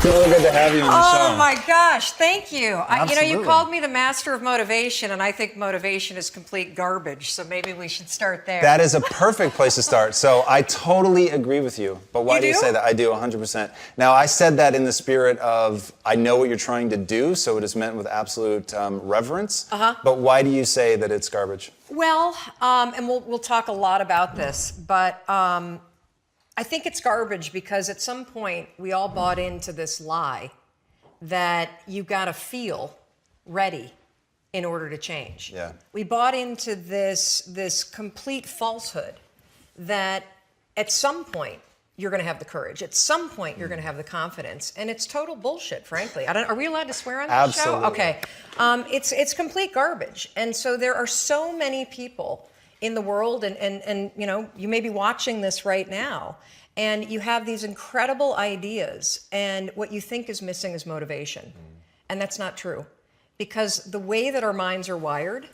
Really good to have you on the show. Oh my gosh, thank you. Absolutely. You called me the master of motivation, and I think motivation is complete garbage, so maybe we should start there. That is a perfect place to start. So I totally agree with you. But why You do you do? say that? I do, 100%. Now, I said that in the spirit of, I know what you're trying to do, so it is meant with absolute reverence. But why do you say that it's garbage? Well, and we'll talk a lot about this, but I think it's garbage because at some point we all bought into this lie that you got to feel ready in order to change. Yeah. We bought into this complete falsehood that at some point you're going to have the courage. At some point you're going to have the confidence, and it's total bullshit, frankly. Are we allowed to swear on this Absolutely. show? Okay. It's complete garbage, and so there are so many people in the world, and you may be watching this right now, and you have these incredible ideas, and what you think is missing is motivation. And that's not true. Because the way that our minds are wired,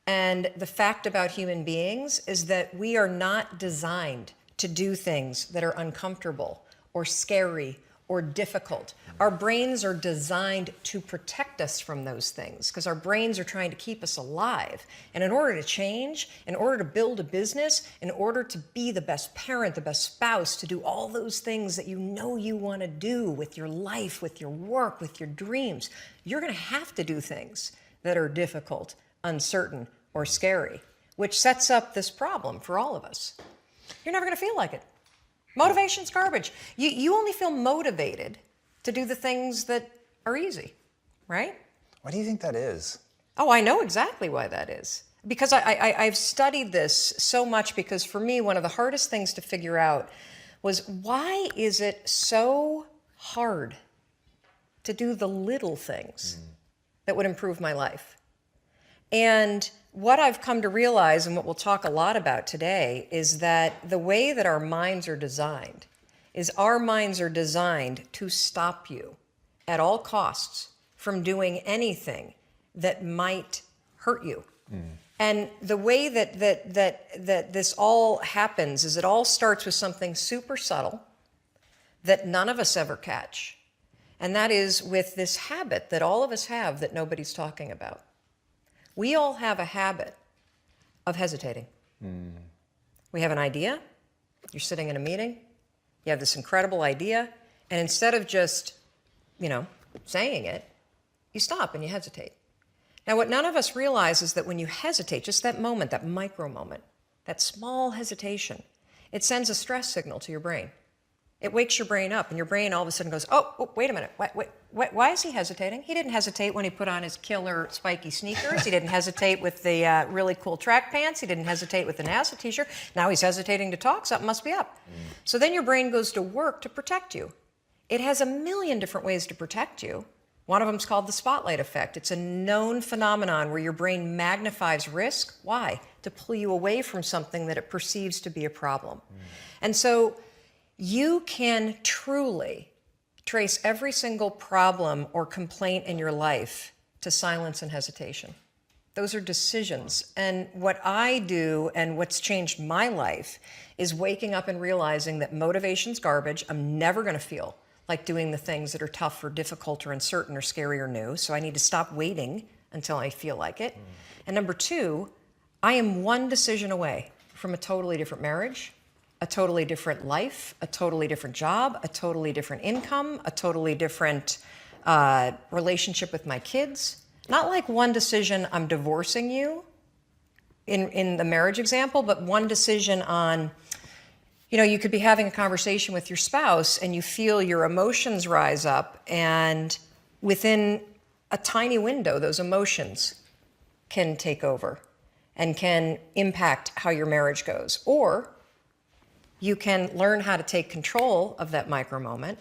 and the fact about human beings, is that we are not designed to do things that are uncomfortable or scary or difficult. Our brains are designed to protect us from those things because our brains are trying to keep us alive. And in order to change, in order to build a business, in order to be the best parent, the best spouse, to do all those things that you know you want to do with your life, with your work, with your dreams, you're going to have to do things that are difficult, uncertain, or scary, which sets up this problem for all of us. You're never going to feel like it. Motivation's garbage. You only feel motivated to do the things that are easy, right? Why do you think that is? Oh, I know exactly why that is. Because I've studied this so much, because for me, one of the hardest things to figure out was, why is it so hard to do the little things that would improve my life? And what I've come to realize, and what we'll talk a lot about today, is that the way that our minds are designed is our minds are designed to stop you at all costs from doing anything that might hurt you. And the way that this all happens is it all starts with something super subtle that none of us ever catch. And that is with this habit that all of us have that nobody's talking about. We all have a habit of hesitating. We have an idea. You're sitting in a meeting. You have this incredible idea. And instead of just, saying it, you stop and you hesitate. Now, what none of us realize is that when you hesitate, just that moment, that micro moment, that small hesitation, it sends a stress signal to your brain. It wakes your brain up, and your brain all of a sudden goes, oh, wait a minute. Why is he hesitating? He didn't hesitate when he put on his killer spiky sneakers. He didn't hesitate with the really cool track pants. He didn't hesitate with the NASA t-shirt. Now he's hesitating to talk. Something must be up. So then your brain goes to work to protect you. It has a million different ways to protect you. One of them is called the spotlight effect. It's a known phenomenon where your brain magnifies risk. Why? To pull you away from something that it perceives to be a problem. And so you can truly trace every single problem or complaint in your life to silence and hesitation. Those are decisions. And what I do, and what's changed my life, is waking up and realizing that motivation's garbage. I'm never going to feel like doing the things that are tough or difficult or uncertain or scary or new. So I need to stop waiting until I feel like it. And number two, I am one decision away from a totally different marriage, a totally different life, a totally different job, a totally different income, a totally different relationship with my kids. Not like one decision, I'm divorcing you in the marriage example, but one decision on, you could be having a conversation with your spouse and you feel your emotions rise up, and within a tiny window, those emotions can take over and can impact how your marriage goes. Or you can learn how to take control of that micro moment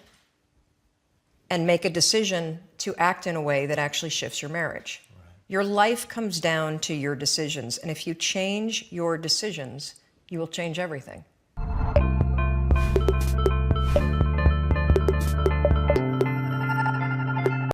and make a decision to act in a way that actually shifts your marriage. Right. Your life comes down to your decisions. And if you change your decisions, you will change everything.